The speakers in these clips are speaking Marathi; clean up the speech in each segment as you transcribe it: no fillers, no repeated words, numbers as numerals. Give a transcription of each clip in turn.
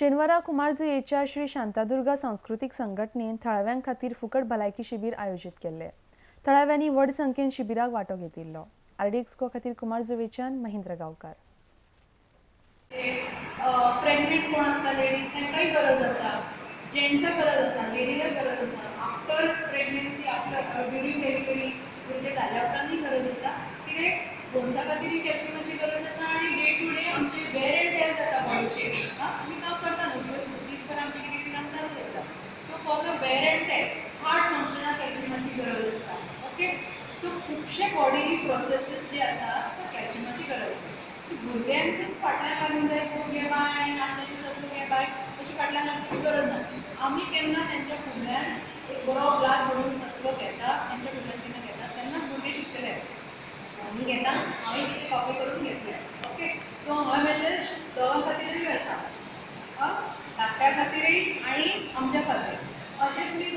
शेनवारा कुमारजुंयेच्या श्री शांतादुर्गा सांस्कृतिक संघटनेन थळाव्यां खातीर फुकट भलायकी शिबीर आयोजीत केले। थळाव्यांनी व्हड संख्येन शिबिराक वांटो घेतिल्लो। आरडी एक्सको खातीर कुमारजुंयेच्यान महेंद्र गांवकार। प्रेग्नेंट कोण आसता लेडीज तांकांय गरज आसा, जेंट्साक गरज आसा, लेडीजाक गरज आसा, after pregnancy after during delivery भुरगें जाल्या उपरांतय गरज आसा। कित्याक बोन्सा खातीर कॅल्शियमाची गरज आसा आनी डे टू डे आमचे वेर एंड टेर जाता बॉडीचे। आमी काम करता न्हू, दीसभर आमचे कितें कितें काम चालूच आसता। So for the wear and tear heart फंक्शनाक कॅल्शियमाची गरज आसता। ओके, सो खुबशे बॉडी प्रोसेसीस जे आसा कॅल्शियमाची गरज आसा। सो भुरग्यांकूच फाटल्यान लागून जाय खूब घे बाय नाशण्याची सत्व घे बाय अशी फाटल्यान लागूची गरज ना। आमी केन्ना तेंच्या फुडल्यान एक बरो ग्लास भरून सत्व घेता, तेंच्या फुडल्यान केन्ना घेता तेन्नाच भुरगे शिकतले। आमी घेता, हांवें कितें कॉपी करून घेतलें। ओके, सो हांवें म्हजे दोगां खातीरूय आसा, धाकट्या खातीरय आनी आमच्या खातीर। अशें तुमी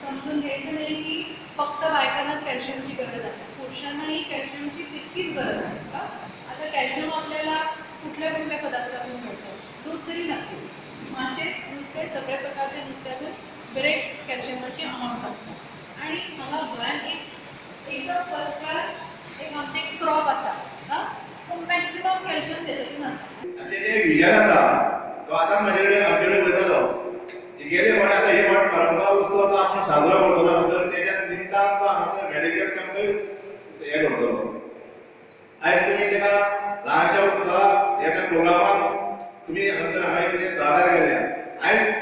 समजून घ्यायचं नाही की फक्त बायकांनाच कॅल्शियमची गरज आहे, पुरुषांनाही कॅल्शियमची तितकीच गरज आहे। आता कॅल्शियम आपल्याला कुठल्या कुठल्या पदार्थातून मिळतं? दूध तरी नक्कीच, मासे, नुस्ते, सगळ्या प्रकारच्या नुस्त्यातून बरेच कॅल्शियमाची अमाउंट असता। आणि हांगा गोंयान एकदम फर्स्ट क्लास एक आमचे क्रॉप आसा, सो मॅक्सिमम कॅल्शियम त्याच्यातून आसता। जे विजन आसा तो आतां म्हजे कडेन आमचे कडेन उलयतालो। गेले म्हण आतां हे म्हण परंपरा उत्सव तो आपण साजरो करतलो हांगासर, तेच्या निमतान तो हांगासर मेडिकल कॅम्प हे करतलो। आयज तुमी तेका ल्हानशा उत्सवाक ह्या प्रोग्रामाक तुमी हांगासर हांवें ते सहकार्य केलें। आयज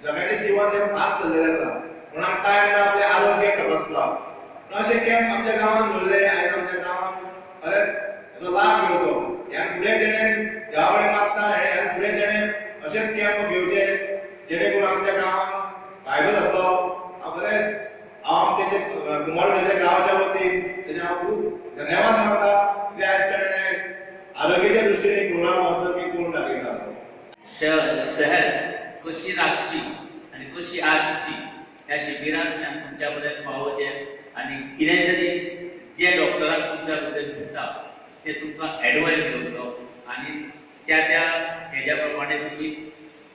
सगळ्यांचें जिवन हें फास्ट जाल्लें आसा, कोणाक टायम ना आपलें आरोग्य तपासपाक। अशें कॅम्प आमच्या गांवांत दवरले। आयज आमच्या गांवांत खरेंच हाचो लाभ घेवचो। ह्या फुडें जेणें ज्या कडेन मागता ह्या फुडें जेणें अशेंच कॅम्प घेवचे जेणे करून आमच्या गांवांत फायदो जातलो। हांव आमचे कुमारजुंयेच्या गांवाच्या वतीन तेजे हांव खूब धन्यवाद मानता की आयज तेणें आरोग्याच्या दृश्टीन एक प्रोग्राम हांगासर करून दाखयता। शहर कशी राखची आनी कशी आसची ह्या शिबिरांतल्यान तुमच्या पर्यंत पावोवचें आनी कितें तरी जे डॉक्टराक तुमच्या बद्दल दिसता ते तुमकां एडवायस घेवचो आनी त्या हेज्या प्रमाणे तुमी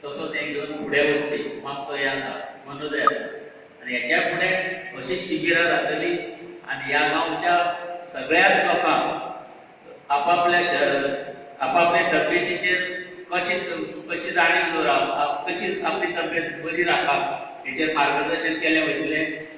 तसो तें घेवन फुडें वचचें। म्हाका हें आसा, मनोदय आसा आनी हेच्या फुडें अशी शिबिरां जातली आनी ह्या गांवच्या सगळ्याच लोकांक आपापल्या तब्येतीचेर कशी जाणीव दवरप, कशी आपली तब्येत बरी राखप हेचेर मार्गदर्शन केलें वयतलें।